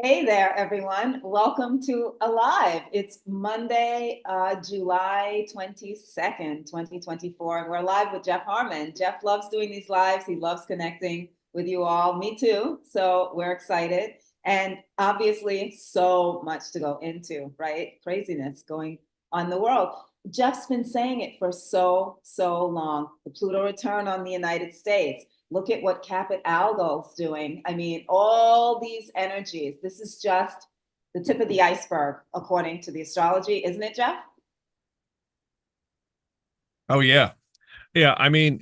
Hey there, everyone. Welcome to Alive. It's Monday, July 22nd, 2024, and we're live with Jeff Harman. Jeff loves doing these lives. He loves connecting with you all. Me too. So we're excited. And obviously, so much to go into, right? Craziness going on in the world. Jeff's been saying it for so long. The Pluto return on the United States. Look at what Capit Algo's doing. I mean, all these energies. This is just the tip of the iceberg, according to the astrology, isn't it, Jeff? Oh yeah. Yeah, I mean,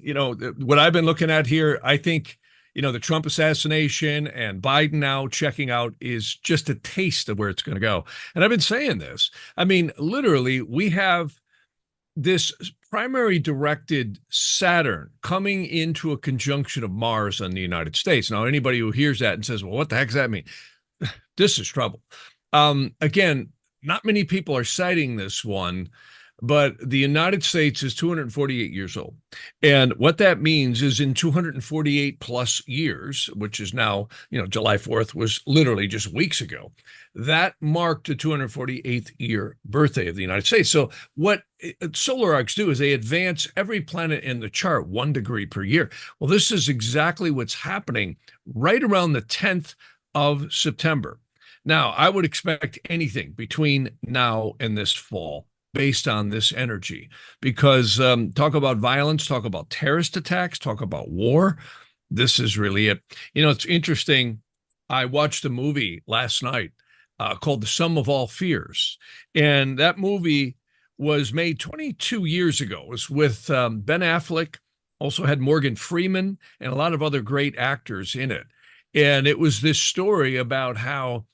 what I've been looking at here, I think, the Trump assassination and Biden now checking out is just a taste of where it's going to go. And I've been saying this. I mean, literally, we have this primary directed Saturn coming into a conjunction of Mars on the United States. Now, anybody who hears that and says, well, what the heck does that mean? This is trouble. Again, not many people are citing this one, but the United States is 248 years old. And what that means is in 248 plus years, which is now, July 4th was literally just weeks ago, that marked the 248th year birthday of the United States. So what solar arcs do is they advance every planet in the chart 1 degree per year. Well, this is exactly what's happening right around the 10th of September. Now, I would expect anything between now and this fall based on this energy, because talk about violence, talk about terrorist attacks, talk about war. This is really it. It's interesting. I watched a movie last night called The Sum of All Fears. And that movie was made 22 years ago. It was with Ben Affleck, also had Morgan Freeman and a lot of other great actors in it. And it was this story about how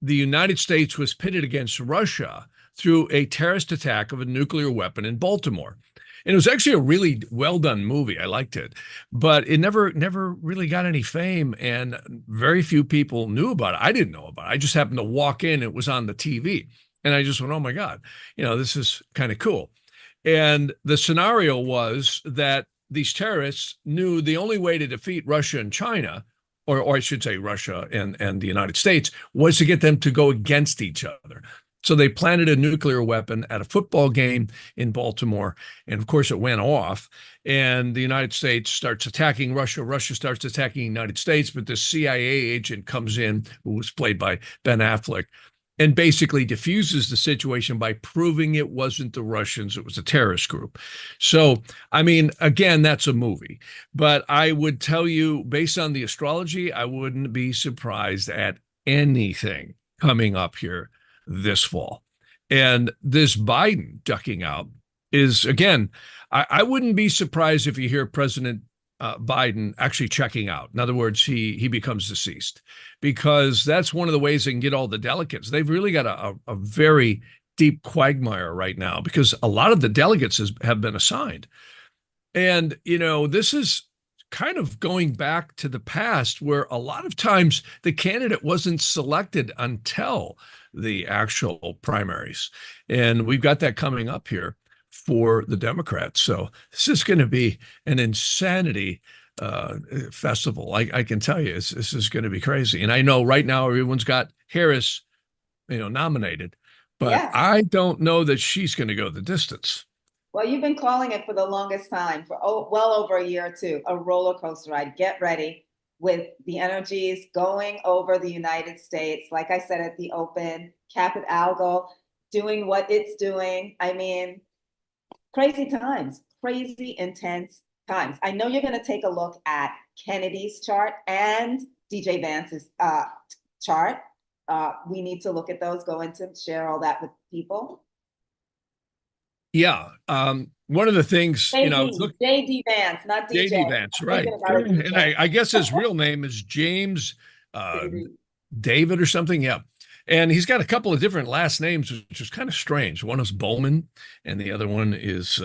the United States was pitted against Russia through a terrorist attack of a nuclear weapon in Baltimore. And it was actually a really well done movie. I liked it, but it never really got any fame, and very few people knew about it. I didn't know about it. I just happened to walk in. It was on the TV, and I just went, "Oh my God, this is kind of cool." And the scenario was that these terrorists knew the only way to defeat Russia and China, or I should say Russia and the United States, was to get them to go against each other. So they planted a nuclear weapon at a football game in Baltimore. And of course, it went off. And the United States starts attacking Russia. Russia starts attacking the United States. But the CIA agent comes in, who was played by Ben Affleck, and basically diffuses the situation by proving it wasn't the Russians, it was a terrorist group. So, I mean, again, that's a movie. But I would tell you, based on the astrology, I wouldn't be surprised at anything coming up here this fall. And this Biden ducking out is, again, I wouldn't be surprised if you hear President Biden actually checking out. In other words, he becomes deceased, because that's one of the ways they can get all the delegates. They've really got a very deep quagmire right now, because a lot of the delegates have been assigned. And, this is kind of going back to the past, where a lot of times the candidate wasn't selected until the actual primaries. And we've got that coming up here for the Democrats. So this is going to be an insanity festival. I can tell you, this is going to be crazy. And I know right now everyone's got Harris, nominated, but Yes. I don't know that she's going to go the distance. Well, you've been calling it for the longest time, for well over a year or two, a roller coaster ride. Get ready with the energies going over the United States. Like I said at the open, Capit Algo doing what it's doing. I mean, crazy times, crazy intense times. I know you're going to take a look at Kennedy's chart and DJ Vance's chart. We need to look at those, go into share all that with people. Yeah. One of the things, JD Vance, not DJ. JD Vance, right. And I guess his real name is James David or something. Yeah. And he's got a couple of different last names, which is kind of strange. One is Bowman and the other one is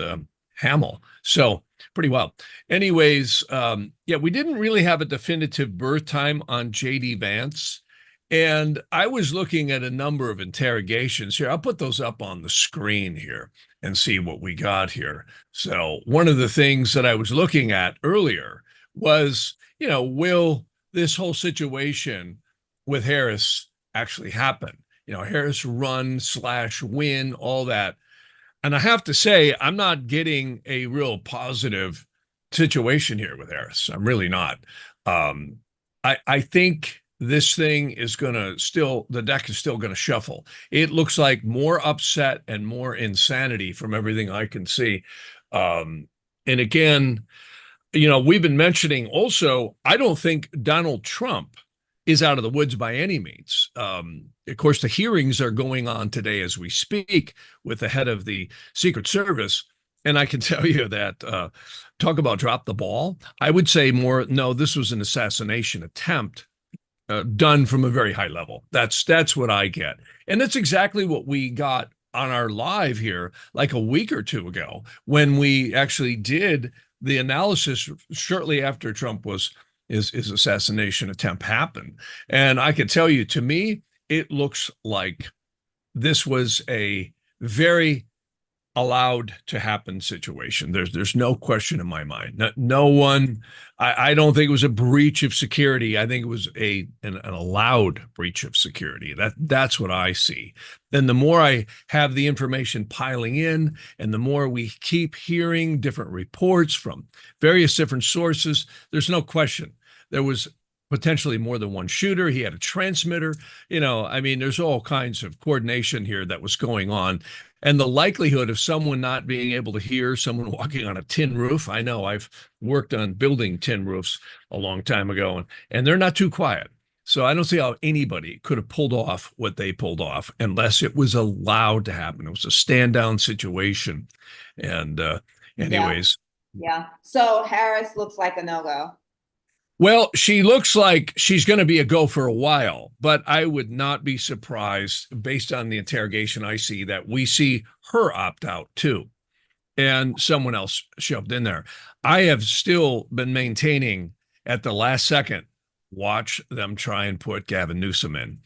Hamill. So pretty well. Anyways, yeah, we didn't really have a definitive birth time on JD Vance. And I was looking at a number of interrogations here. I'll put those up on the screen here and see what we got here. So one of the things that I was looking at earlier was, will this whole situation with Harris actually happen. Harris run slash win, all that. And I have to say, I'm not getting a real positive situation here with Harris. I'm really not. Um, I think this thing is going to still, the deck is still going to shuffle. It looks like more upset and more insanity from everything I can see. And again, we've been mentioning also, I don't think Donald Trump is out of the woods by any means. Of course, the hearings are going on today as we speak with the head of the Secret Service. And I can tell you that, talk about drop the ball. I would say more, no, this was an assassination attempt done from a very high level. That's what I get. And that's exactly what we got on our live here like a week or two ago when we actually did the analysis shortly after Trump his assassination attempt happened. And I can tell you, to me, it looks like this was a very allowed to happen situation. There's no question in my mind. No one, I don't think it was a breach of security. I think it was an allowed breach of security. That's what I see. Then the more I have the information piling in, and the more we keep hearing different reports from various different sources, there's no question there was potentially more than one shooter. He had a transmitter. There's all kinds of coordination here that was going on. And the likelihood of someone not being able to hear someone walking on a tin roof. I know I've worked on building tin roofs a long time ago, and they're not too quiet. So I don't see how anybody could have pulled off what they pulled off unless it was allowed to happen. It was a stand down situation. And anyways. Yeah. So Harris looks like a no-go. Well, she looks like she's going to be a go for a while, but I would not be surprised, based on the interrogation I see, that we see her opt out too, and someone else shoved in there. I have still been maintaining at the last second, watch them try and put Gavin Newsom in.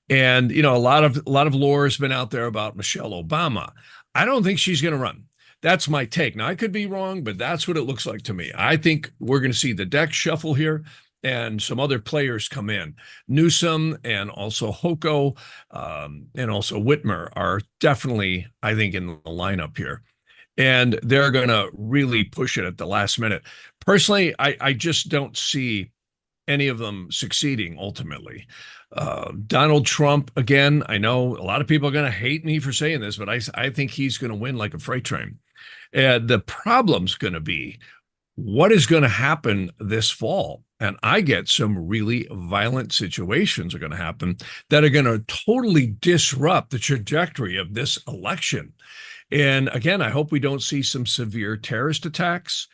And, a lot of lore has been out there about Michelle Obama. I don't think she's going to run. That's my take. Now, I could be wrong, but that's what it looks like to me. I think we're going to see the deck shuffle here and some other players come in. Newsom and also Hoko and also Whitmer are definitely, I think, in the lineup here. And they're going to really push it at the last minute. Personally, I just don't see any of them succeeding ultimately. Donald Trump, again, I know a lot of people are going to hate me for saying this, but I think he's going to win like a freight train. The problem's going to be what is going to happen this fall. And I get some really violent situations are going to happen that are going to totally disrupt the trajectory of this election. And again, I hope we don't see some severe terrorist attacks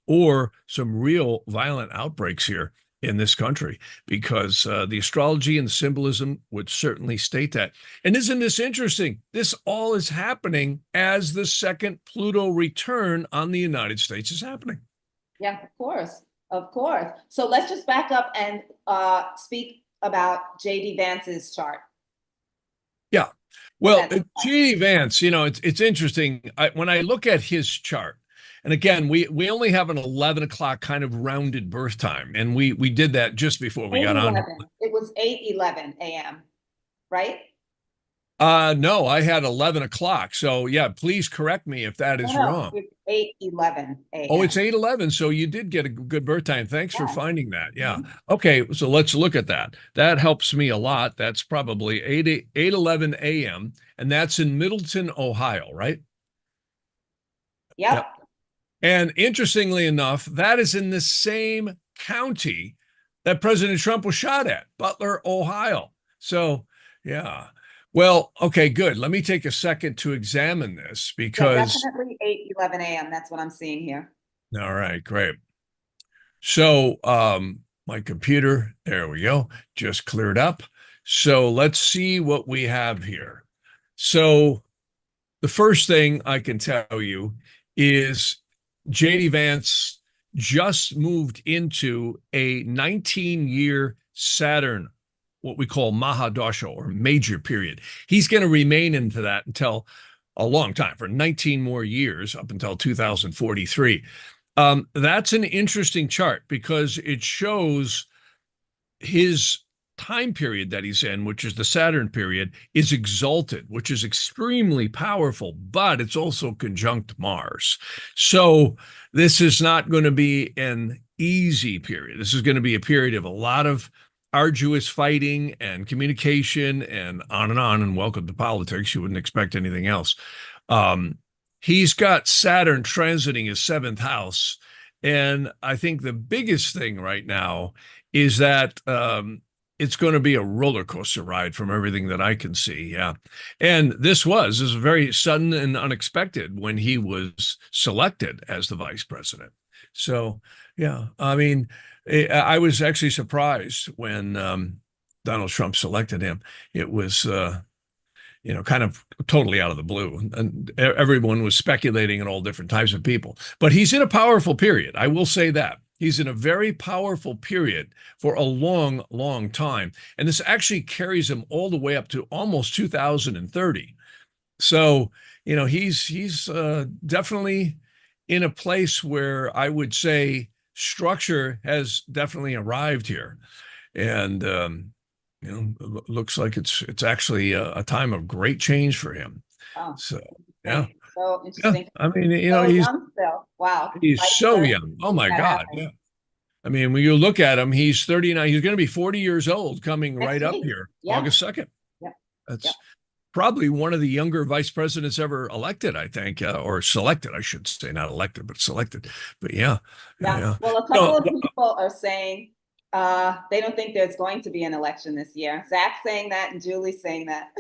or some real violent outbreaks here in this country, because the astrology and the symbolism would certainly state that. And isn't this interesting? This all is happening as the second Pluto return on the United States is happening. Yeah, of course. Of course. So let's just back up and speak about JD Vance's chart. Yeah. Well, JD Vance, it's interesting. When I look at his chart, and again, we only have an 11 o'clock kind of rounded birth time. And we did that just before we got on. It was 8:11 a.m., right? No, I had 11 o'clock. So yeah, please correct me if that is wrong. It's 8:11 a.m. Oh, it's 8:11. So you did get a good birth time. Thanks for finding that. Yeah. Okay. So let's look at that. That helps me a lot. That's probably 8:11 a.m. And that's in Middleton, Ohio, right? Yep. And interestingly enough, that is in the same county that President Trump was shot at, Butler, Ohio. So, yeah. Well, okay, good. Let me take a second to examine this because... Yeah, definitely 8:11 a.m. That's what I'm seeing here. All right, great. So my computer, there we go, just cleared up. So let's see what we have here. So the first thing I can tell you is JD Vance just moved into a 19-year Saturn, what we call Mahadosha, or major period. He's going to remain into that until a long time, for 19 more years, up until 2043. That's an interesting chart because it shows his time period that he's in, which is the Saturn period, is exalted, which is extremely powerful, but it's also conjunct Mars. So this is not going to be an easy period. This is going to be a period of a lot of arduous fighting and communication and on, and welcome to politics. You wouldn't expect anything else. He's got Saturn transiting his seventh house. And I think the biggest thing right now is that it's going to be a roller coaster ride from everything that I can see. Yeah. And this was very sudden and unexpected when he was selected as the vice president. So, yeah, I mean, I was actually surprised when Donald Trump selected him. It was, kind of totally out of the blue. And everyone was speculating in all different types of people. But he's in a powerful period. I will say that. He's in a very powerful period for a long, long time. And this actually carries him all the way up to almost 2030. So, he's definitely in a place where I would say structure has definitely arrived here. And, looks like it's actually a time of great change for him. Oh, so, yeah. So interesting. Yeah. I mean, so he's young still. Wow. He's so young. Oh my God. Yeah. I mean, when you look at him, he's 39. He's going to be 40 years old coming right up here, August 2nd. Yeah. That's probably one of the younger vice presidents ever elected, I think, or selected, I should say, not elected, but selected. But yeah. Well, a couple of people are saying they don't think there's going to be an election this year. Zach's saying that and Julie's saying that.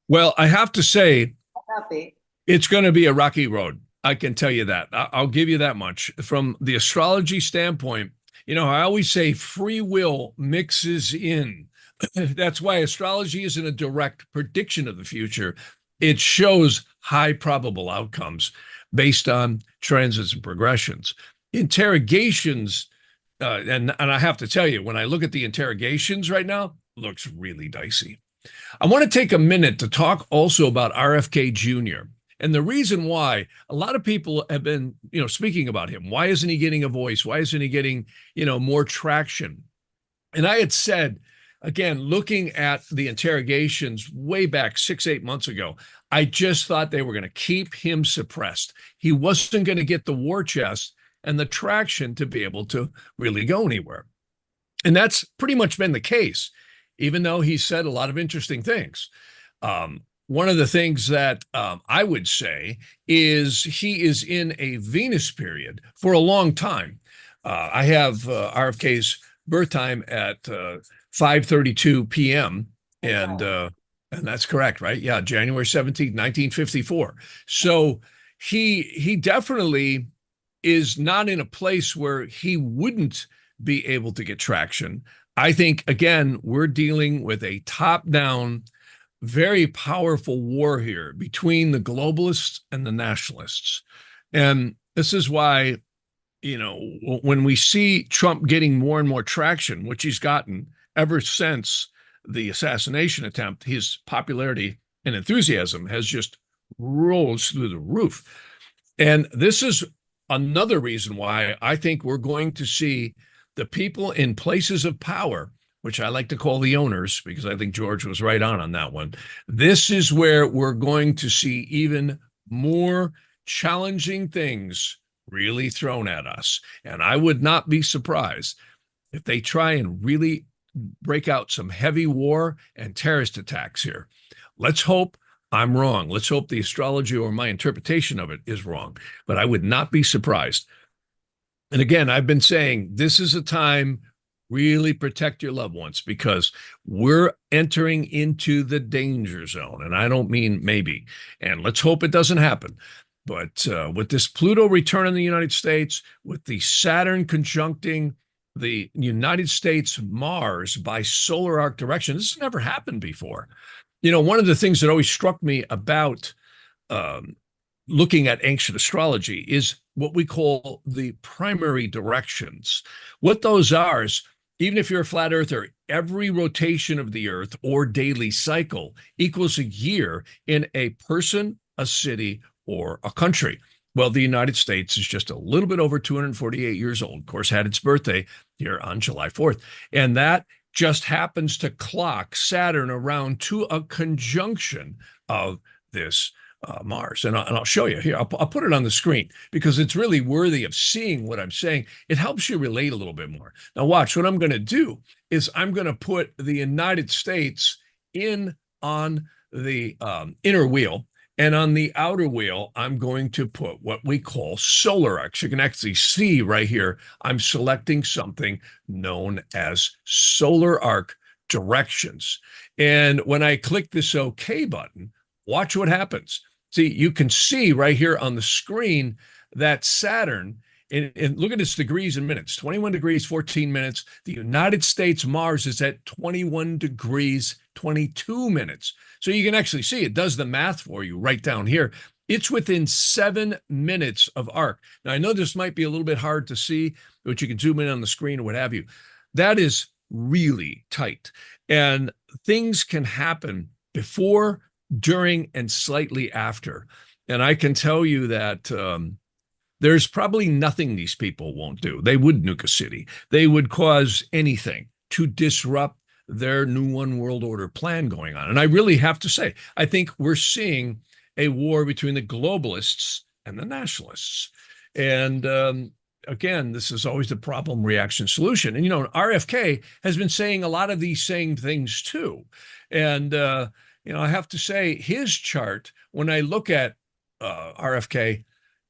Well, I have to say, it's going to be a rocky road. I can tell you that. I'll give you that much. From the astrology standpoint, I always say free will mixes in. That's why astrology isn't a direct prediction of the future. It shows high probable outcomes based on transits and progressions. Interrogations, and I have to tell you, when I look at the interrogations right now, looks really dicey. I want to take a minute to talk also about RFK Jr. And the reason why a lot of people have been, speaking about him. Why isn't he getting a voice? Why isn't he getting, more traction? And I had said, again, looking at the interrogations way back 6-8 months ago, I just thought they were going to keep him suppressed. He wasn't going to get the war chest and the traction to be able to really go anywhere. And that's pretty much been the case, even though he said a lot of interesting things. One of the things that I would say is he is in a Venus period for a long time. I have RFK's birth time at 5:32 p.m. And that's correct, right? Yeah, January 17th, 1954. So he definitely is not in a place where he wouldn't be able to get traction. I think, again, we're dealing with a top-down, very powerful war here between the globalists and the nationalists. And this is why, when we see Trump getting more and more traction, which he's gotten ever since the assassination attempt, his popularity and enthusiasm has just rose through the roof. And this is another reason why I think we're going to see the people in places of power, which I like to call the owners, because I think George was right on that one. This is where we're going to see even more challenging things really thrown at us. And I would not be surprised if they try and really break out some heavy war and terrorist attacks here. Let's hope I'm wrong. Let's hope the astrology or my interpretation of it is wrong, but I would not be surprised. And again, I've been saying this is a time really protect your loved ones, because we're entering into the danger zone. And I don't mean maybe. And let's hope it doesn't happen. But with this Pluto return in the United States, with the Saturn conjuncting the United States Mars by solar arc direction, this has never happened before. One of the things that always struck me about looking at ancient astrology is what we call the primary directions. What those are is, even if you're a flat earther, every rotation of the earth or daily cycle equals a year in a person, a city, or a country. Well, the United States is just a little bit over 248 years old. Of course, had its birthday here on July 4th. And that just happens to clock Saturn around to a conjunction of this Mars. And I'll show you here. I'll put it on the screen because it's really worthy of seeing what I'm saying. It helps you relate a little bit more. Now watch, what I'm going to do is I'm going to put the United States in on the inner wheel. And on the outer wheel, I'm going to put what we call solar arcs. You can actually see right here, I'm selecting something known as solar arc directions. And when I click this OK button, watch what happens. See, you can see right here on the screen that Saturn, and look at its degrees and minutes, 21 degrees, 14 minutes. The United States Mars is at 21 degrees, 22 minutes. So you can actually see it does the math for you right down here. It's within 7 minutes of arc. Now, I know this might be a little bit hard to see, but you can zoom in on the screen or what have you. That is really tight. And things can happen before, during, and slightly after. And I can tell you that there's probably nothing these people won't do. They would nuke a city. They would cause anything to disrupt their new one world order plan going on. And I really have to say, I think we're seeing a war between the globalists and the nationalists. And again, this is always the problem, reaction, solution. And, RFK has been saying a lot of these same things too. And, I have to say his chart, when I look at RFK,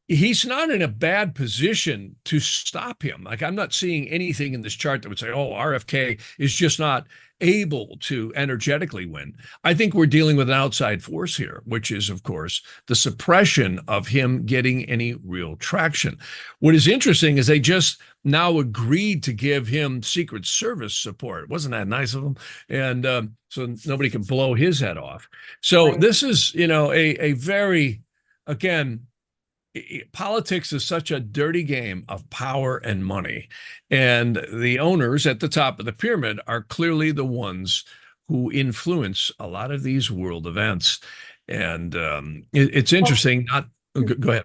he's not in a bad position to stop him. Like, I'm not seeing anything in this chart that would say, oh, RFK is just not able to energetically win. I think we're dealing with an outside force here, which is, of course, the suppression of him getting any real traction. What is interesting is they just now agreed to give him Secret Service support. Wasn't that nice of them? And so nobody can blow his head off. So Right. this is, a very, again, politics is such a dirty game of power and money. And the owners at the top of the pyramid are clearly the ones who influence a lot of these world events. And it's interesting. Go ahead.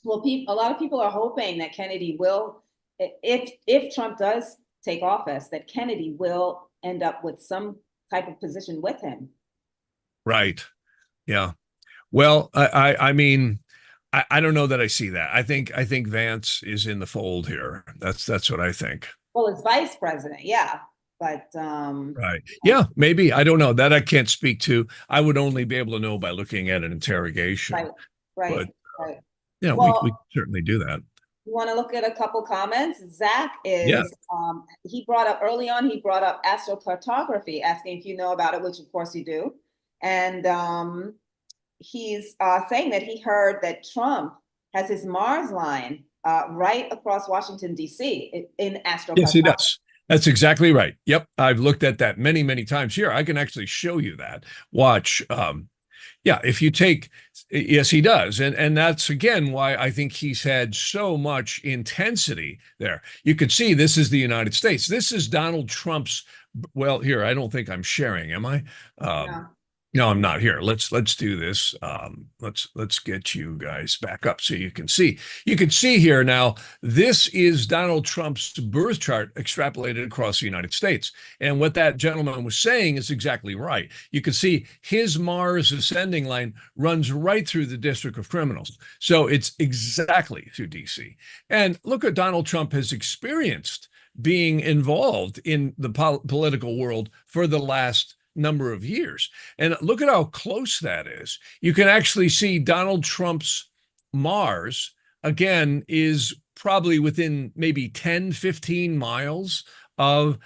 Well, a lot of people are hoping that Kennedy will, if Trump does take office, that Kennedy will end up with some type of position with him. Right. Yeah. Well, I mean, I don't know that I see that. I think Vance is in the fold here. That's what I think. Well, as vice president, yeah. But right. Yeah, maybe. I don't know. That I can't speak to. I would only be able to know by looking at an interrogation. Right. But, Well, we certainly do that. You want to look at a couple comments? Zach is, he brought up early on, he brought up astrocartography, asking if you know about it, which of course you do. And he's saying that he heard that Trump has his Mars line right across Washington, D.C. in astrocartography. Yes, he does. That's exactly right. Yep. I've looked at that many, many times. Here, I can actually show you that. Watch. Yeah, if you take, yes, he does. And that's, again, why I think he's had so much intensity there. You can see this is the United States. This is Donald Trump's, well, here, I don't think I'm sharing, am I? No, I'm not. Here, let's do this. Let's get you guys back up so you can see. You can see here now, this is Donald Trump's birth chart extrapolated across the United States. And what that gentleman was saying is exactly right. You can see his Mars ascending line runs right through the District of Criminals. So it's exactly through DC. And look what Donald Trump has experienced being involved in the political world for the last number of years. And look at how close that is. You can actually see Donald Trump's Mars, again, is probably within maybe 10, 15 miles of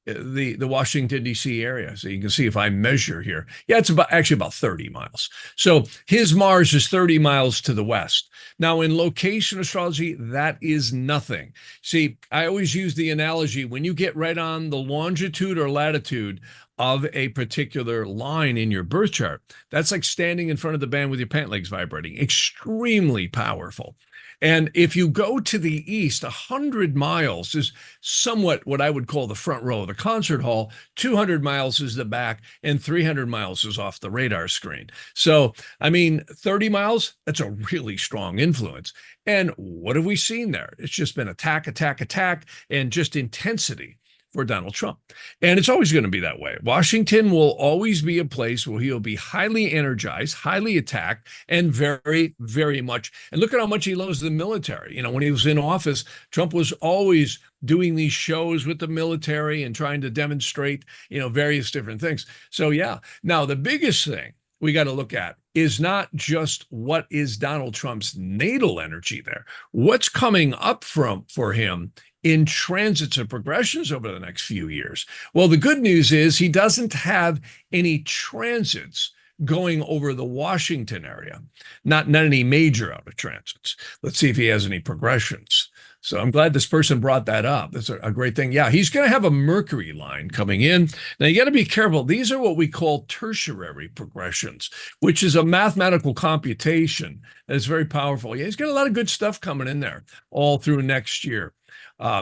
the Washington, D.C. area. So you can see if I measure here, yeah, it's actually about 30 miles. So his Mars is 30 miles to the west. Now, in location astrology, that is nothing. See, I always use the analogy, when you get right on the longitude or latitude of a particular line in your birth chart, that's like standing in front of the band with your pant legs vibrating. Extremely powerful. And if you go to the east, 100 miles is somewhat what I would call the front row of the concert hall. 200 miles is the back, and 300 miles is off the radar screen. So, I mean, 30 miles, that's a really strong influence. And what have we seen there? It's just been attack, attack, attack, and just intensity. for Donald Trump. And it's always going to be that way. Washington will always be a place where he'll be highly energized, highly attacked, and very, very much. And look at how much he loves the military. You know, when he was in office, Trump was always doing these shows with the military and trying to demonstrate, you know, various different things. So, yeah. Now, the biggest thing we got to look at is not just what is Donald Trump's natal energy there, what's coming up for him in transits and progressions over the next few years. Well, the good news is he doesn't have any transits going over the Washington area, not any major outer transits. Let's see if he has any progressions. So I'm glad this person brought that up. That's a great thing. Yeah, he's going to have a Mercury line coming in. Now, you got to be careful. These are what we call tertiary progressions, which is a mathematical computation that is very powerful. Yeah, he's got a lot of good stuff coming in there all through next year.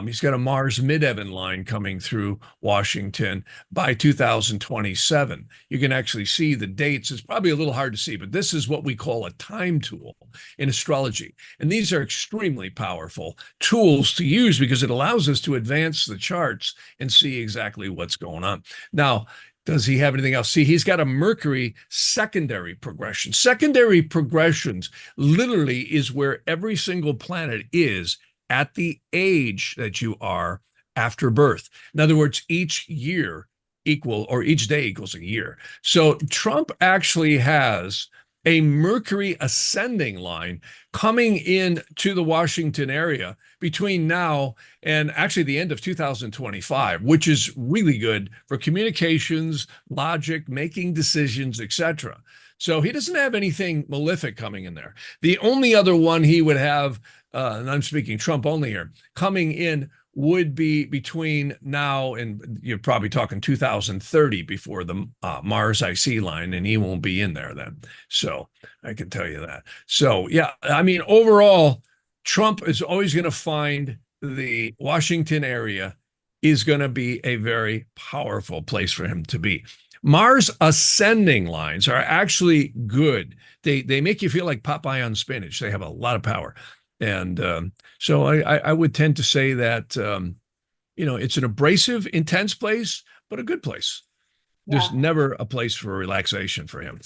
He's got a Mars midheaven line coming through Washington by 2027. You can actually see the dates. It's probably a little hard to see, but this is what we call a time tool in astrology. And these are extremely powerful tools to use because it allows us to advance the charts and see exactly what's going on. Now, does he have anything else? See, he's got a Mercury secondary progression. Secondary progressions literally is where every single planet is at the age that you are after birth. In other words, each year each day equals a year. So Trump actually has a Mercury ascending line coming in to the Washington area between now and actually the end of 2025, which is really good for communications, logic, making decisions, etc. So he doesn't have anything malefic coming in there. The only other one he would have, and I'm speaking Trump only here, coming in would be between now and you're probably talking 2030 before the Mars IC line, and he won't be in there then. So I can tell you that. So, yeah, I mean, overall, Trump is always going to find the Washington area is going to be a very powerful place for him to be. Mars ascending lines are actually good. They make you feel like Popeye on spinach. They have a lot of power. And so I would tend to say that, you know, it's an abrasive, intense place, but a good place. Yeah. There's never a place for relaxation for him.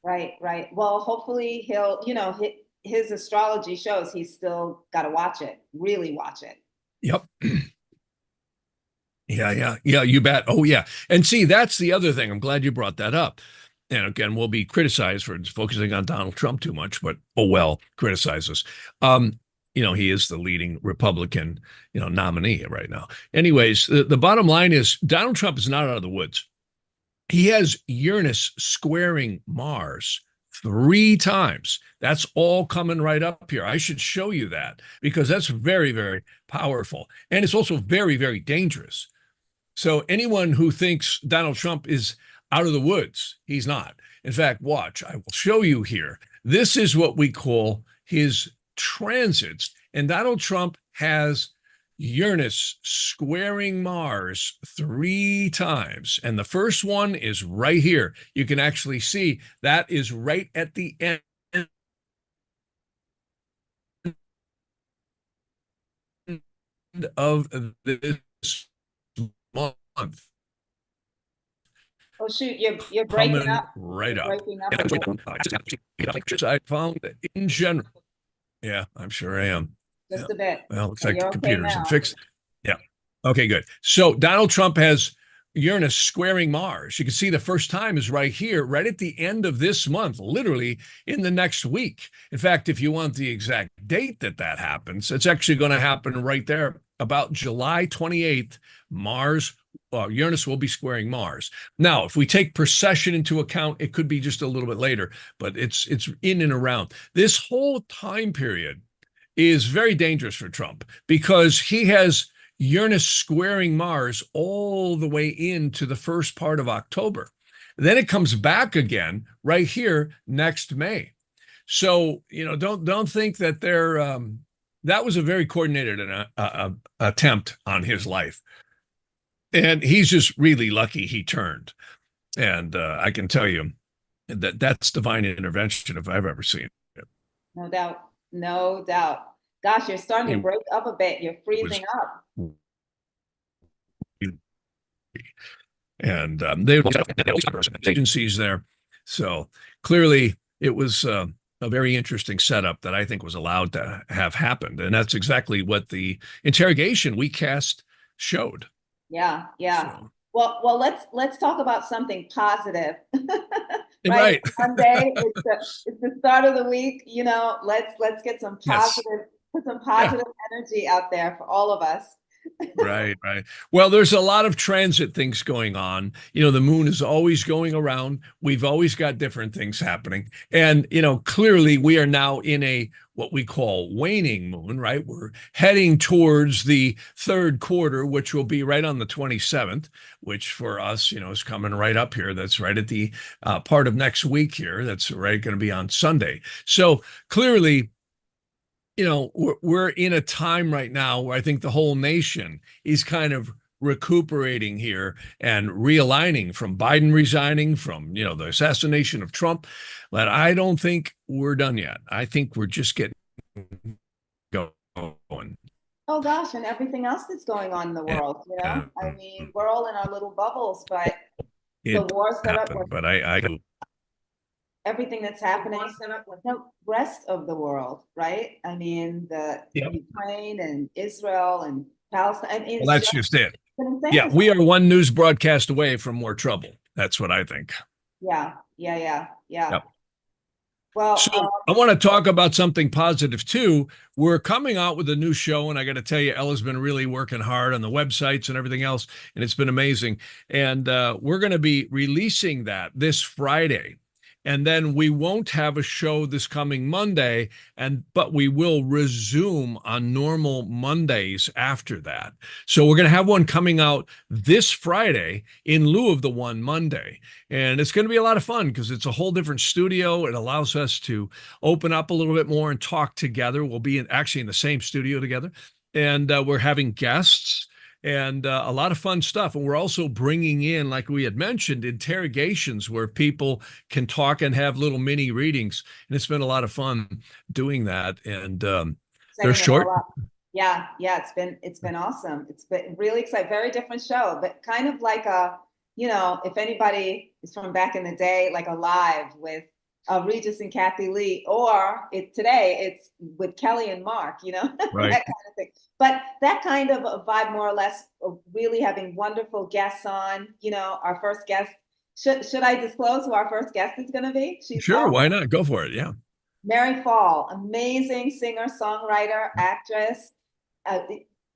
Right, right. Well, hopefully he'll, you know, his astrology shows he's still got to watch it, really watch it. Yep. Yeah, you bet. Oh, yeah. And see, that's the other thing. I'm glad you brought that up. And again, we'll be criticized for focusing on Donald Trump too much, but oh well, criticize us. You know, he is the leading Republican, you know, nominee right now. Anyways, the bottom line is Donald Trump is not out of the woods. He has Uranus squaring Mars 3 times. That's all coming right up here. I should show you that because that's very, very powerful. And it's also very, very dangerous. So anyone who thinks Donald Trump is out of the woods, he's not. In fact, watch, I will show you here. This is what we call his transits. And Donald Trump has Uranus squaring Mars 3 times. And the first one is right here. You can actually see that is right at the end of this month. Oh shoot, you're breaking up. Right you're up. breaking up. I found that in general. Yeah, I'm sure I am. Just a bit. Well, looks And like the you're okay computer isn't now. fixed. Yeah. Okay, good. So Donald Trump has Uranus squaring Mars. You can see the first time is right here, right at the end of this month, literally in the next week. In fact, if you want the exact date that happens, it's actually going to happen right there about July 28th. Uranus will be squaring Mars. Now, if we take precession into account, it could be just a little bit later, but it's in and around. This whole time period is very dangerous for Trump because he has Uranus squaring Mars all the way into the first part of October. Then it comes back again right here next May. So, you know, don't think that that was a very coordinated attempt on his life. And he's just really lucky he turned. And I can tell you that that's divine intervention if I've ever seen it. No doubt. No doubt. Gosh, you're starting to break up a bit. You're freezing up. And they agencies there. So clearly it was a very interesting setup that I think was allowed to have happened. And that's exactly what the interrogation we cast showed. Yeah, yeah. So, Well, let's talk about something positive. Right? right. Monday, it's the start of the week, you know, let's get some Yes. positive, put some Yeah. positive energy out there for all of us. Right, right. Well, there's a lot of transit things going on. You know, the moon is always going around. We've always got different things happening. And, you know, clearly we are now in a what we call waning moon, right? We're heading towards the third quarter, which will be right on the 27th, which for us, you know, is coming right up here. That's right at the part of next week here. That's right going to be on Sunday. So clearly, you know, we're in a time right now where I think the whole nation is kind of recuperating here and realigning from Biden resigning, from, you know, the assassination of Trump. But I don't think we're done yet. I think we're just getting going. Oh gosh, and everything else that's going on in the world, you know? I mean, we're all in our little bubbles, but the It wars that are, happened, but I everything that's happening with the rest of the world, right? I mean, the Yep. Ukraine and Israel and Palestine. I mean, Well, it's that's just it. been Yeah, insane. we are one news broadcast away from more trouble. That's what I think. Yeah, yeah, yeah, yeah. Yep. Well, So I want to talk about something positive too. We're coming out with a new show, and I got to tell you, Ella's been really working hard on the websites and everything else, and it's been amazing. And we're going to be releasing that this Friday. And then we won't have a show this coming Monday, but we will resume on normal Mondays after that. So we're going to have one coming out this Friday in lieu of the one Monday. And it's going to be a lot of fun because it's a whole different studio. It allows us to open up a little bit more and talk together. We'll be actually in the same studio together. And we're having guests and a lot of fun stuff. And we're also bringing in, like we had mentioned, interrogations where people can talk and have little mini readings. And it's been a lot of fun doing that. And they're short. Yeah, yeah, it's been awesome. It's been really exciting, very different show, but kind of like a, you know, if anybody is from back in the day, like a live with Regis and Kathy Lee, or today it's with Kelly and Mark, you know, Right. that kind of thing. But that kind of a vibe, more or less, of really having wonderful guests on. You know, our first guest. Should I disclose who our first guest is going to be? She's Sure. awesome. Why not? Go for it. Yeah. Mary Fall, amazing singer, songwriter, actress,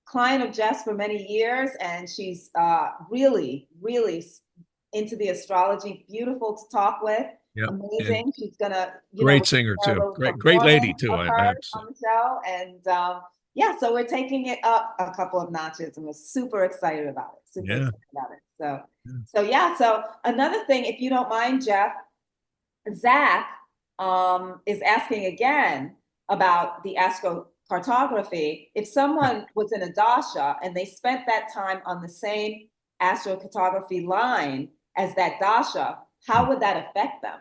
client of Jess for many years, and she's really, really into the astrology. Beautiful to talk with. Yeah. Amazing. She's gonna, Great singer too. Great lady too. I have to say. on the show, and yeah, so we're taking it up a couple of notches, and we're super excited about it. Super excited about it. So yeah. So another thing, if you don't mind, Jeff, Zach is asking again about the astrocartography. If someone was in a dasha and they spent that time on the same astrocartography line as that dasha, how would that affect them?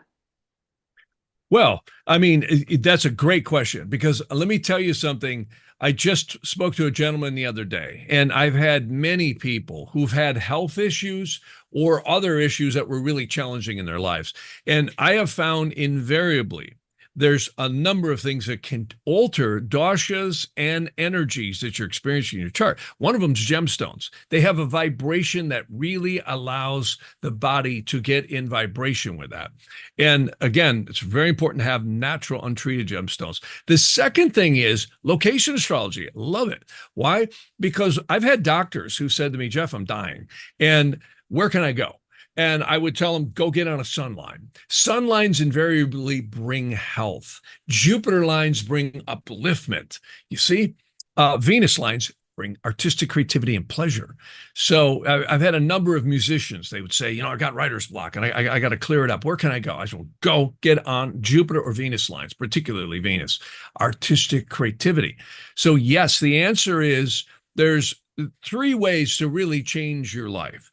Well, I mean, that's a great question because let me tell you something. I just spoke to a gentleman the other day, and I've had many people who've had health issues or other issues that were really challenging in their lives. And I have found invariably there's a number of things that can alter doshas and energies that you're experiencing in your chart. One of them is gemstones. They have a vibration that really allows the body to get in vibration with that. And again, it's very important to have natural untreated gemstones. The second thing is location astrology. Love it. Why? Because I've had doctors who said to me, Jeff, I'm dying. And where can I go? And I would tell them, go get on a sun line. Sun lines invariably bring health. Jupiter lines bring upliftment. You see, Venus lines bring artistic creativity and pleasure. So I've had a number of musicians. They would say, you know, I got writer's block and I got to clear it up. Where can I go? I said, well, go get on Jupiter or Venus lines, particularly Venus, artistic creativity. So yes, the answer is there's three ways to really change your life.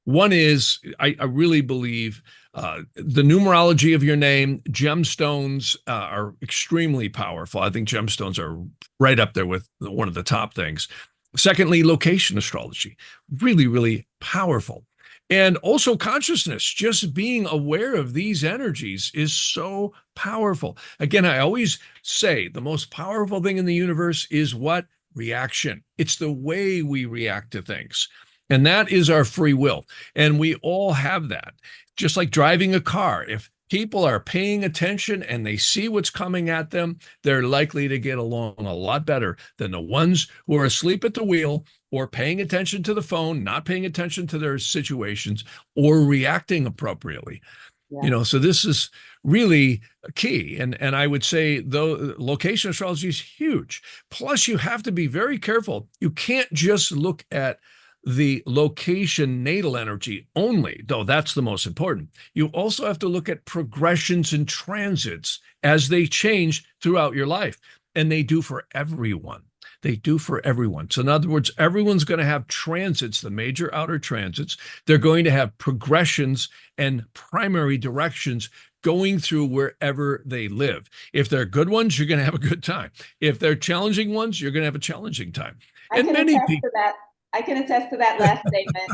One is, I really believe the numerology of your name, gemstones are extremely powerful. I think gemstones are right up there with one of the top things. Secondly, location astrology, really, really powerful. And also consciousness, just being aware of these energies is so powerful. Again, I always say the most powerful thing in the universe is what? Reaction. It's the way we react to things. And that is our free will. And we all have that. Just like driving a car. If people are paying attention and they see what's coming at them, they're likely to get along a lot better than the ones who are asleep at the wheel or paying attention to the phone, not paying attention to their situations, or reacting appropriately. Yeah. So this is really key. And I would say, though, location astrology is huge. Plus, you have to be very careful. You can't just look at the location natal energy only, though that's the most important. You also have to look at progressions and transits as they change throughout your life. And they do for everyone. They do for everyone. So in other words, everyone's going to have transits, the major outer transits. They're going to have progressions and primary directions going through wherever they live. If they're good ones, you're going to have a good time. If they're challenging ones, you're going to have a challenging time. I can attest to that. I can attest to that last statement.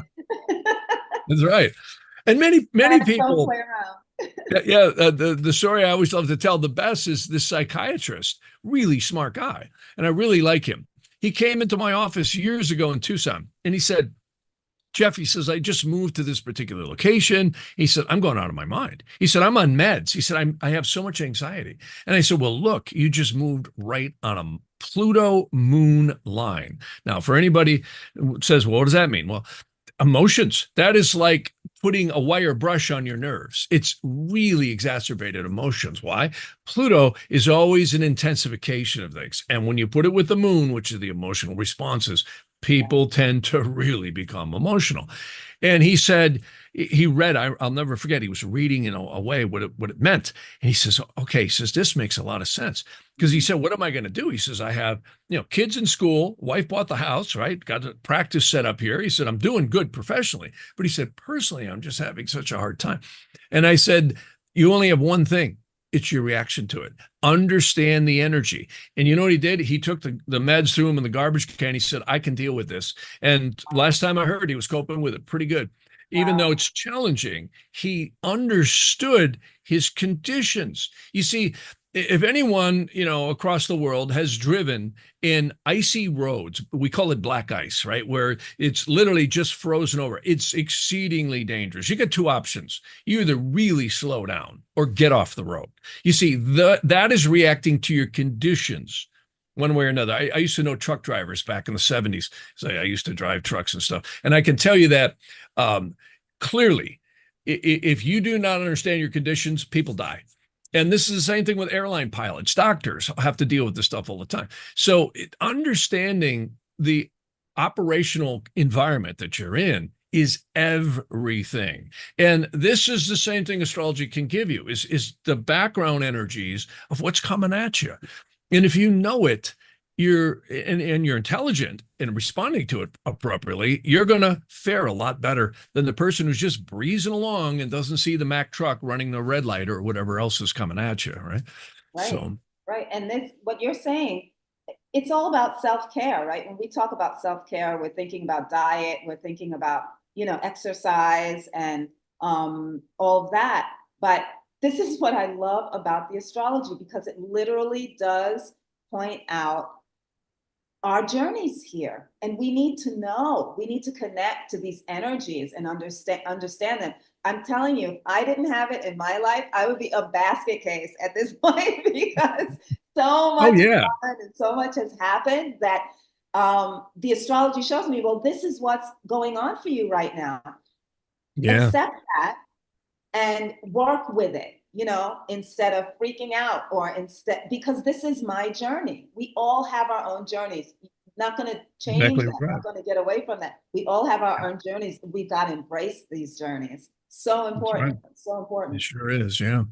That's right. And many people. Don't play around. The story I always love to tell the best is this psychiatrist, really smart guy, and I really like him. He came into my office years ago in Tucson, and he said, Jeff, he says, I just moved to this particular location. He said, I'm going out of my mind. He said, I'm on meds. He said, I have so much anxiety. And I said, well, look, you just moved right on a Pluto moon line. Now, for anybody who says, well, what does that mean? Well, emotions, that is like putting a wire brush on your nerves. It's really exacerbated emotions. Why? Pluto is always an intensification of things. And when you put it with the moon, which is the emotional responses, people tend to really become emotional. And he said, he read, I'll never forget, he was reading away what it meant. And he says, okay, he says, this makes a lot of sense. Because he said, what am I going to do? He says, I have, kids in school, wife bought the house, right? Got the practice set up here. He said, I'm doing good professionally. But he said, personally, I'm just having such a hard time. And I said, you only have one thing. It's your reaction to it. Understand the energy. And you know what he did? He took the meds, threw them in the garbage can. He said, I can deal with this. And last time I heard, he was coping with it pretty good. Even though it's challenging, he understood his conditions. You see, if anyone, across the world has driven in icy roads, we call it black ice, right? Where it's literally just frozen over. It's exceedingly dangerous. You get two options. You either really slow down or get off the road. You see, that is reacting to your conditions one way or another. I used to know truck drivers back in the 70s. So I used to drive trucks and stuff. And I can tell you that clearly, if you do not understand your conditions, people die. And this is the same thing with airline pilots. Doctors have to deal with this stuff all the time. So understanding the operational environment that you're in is everything. And this is the same thing astrology can give you, is the background energies of what's coming at you. And if you know it, you're intelligent and responding to it appropriately, you're going to fare a lot better than the person who's just breezing along and doesn't see the Mack truck running the red light or whatever else is coming at you, right? Right. And this, what you're saying, it's all about self-care, right? When we talk about self-care, we're thinking about diet, we're thinking about, exercise and all of that. But this is what I love about the astrology, because it literally does point out our journeys here. And we need to know, we need to connect to these energies and understand them. I'm telling you, if I didn't have it in my life, I would be a basket case at this point, because so much and so much has happened that the astrology shows me, well, this is what's going on for you right now. Accept that and work with it, instead of freaking out, because this is my journey. We all have our own journeys. Not going to change that. Right. Not going to get away from that. We all have our own journeys. We've got to embrace these journeys. So important. Right. So important. It sure is. Yeah.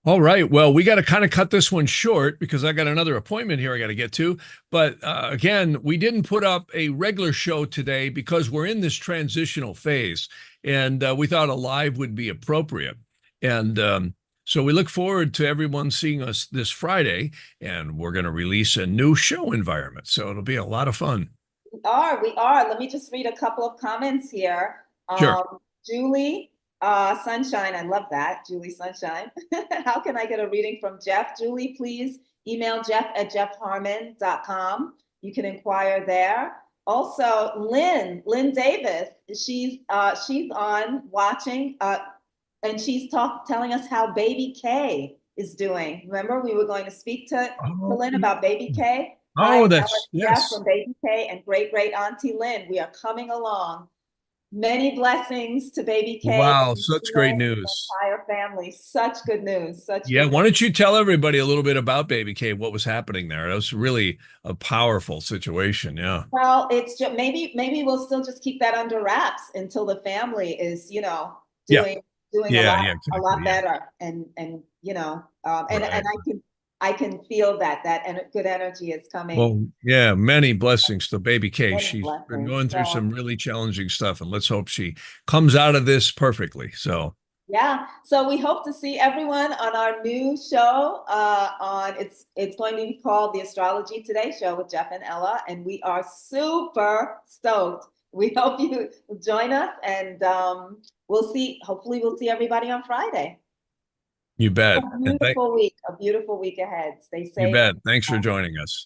All right. Well, we got to kind of cut this one short because I got another appointment here I got to get to. But again, we didn't put up a regular show today because we're in this transitional phase, and we thought a live would be appropriate. And so we look forward to everyone seeing us this Friday, and we're going to release a new show environment. So it'll be a lot of fun. We are. Let me just read a couple of comments here. Sure. Julie Sunshine. I love that. Julie Sunshine. How can I get a reading from Jeff? Julie, please email jeff@jeffharman.com. You can inquire there. Also, Lynn Davis, she's on watching, and she's telling us how baby K is doing. Remember, we were going to speak to Oh, Lynn about baby K. Hi, oh, Ella that's and Jeff yes. from baby K and great Auntie Lynn. We are coming along. Many blessings to baby K Wow, and such great the news. entire family. Such good news. Such Yeah, good news. why don't you tell everybody a little bit about Baby K, what was happening there? That was really a powerful situation. Yeah. Well, it's just maybe we'll still just keep that under wraps until the family is, Yeah. doing Yeah, yeah, a exactly. lot Yeah. better, and Right. I can feel that good energy is coming. Well, yeah, many blessings to Baby K. Many She's been blessings. going through So some really challenging stuff, and let's hope she comes out of this perfectly. So, yeah, so we hope to see everyone on our new show. It's going to be called the Astrology Today Show with Jeff and Ella, and we are super stoked. We hope you join us, and we'll see. Hopefully, we'll see everybody on Friday. you Have bet. a And beautiful week. A beautiful week ahead. Stay you safe. bet. Thanks for joining us.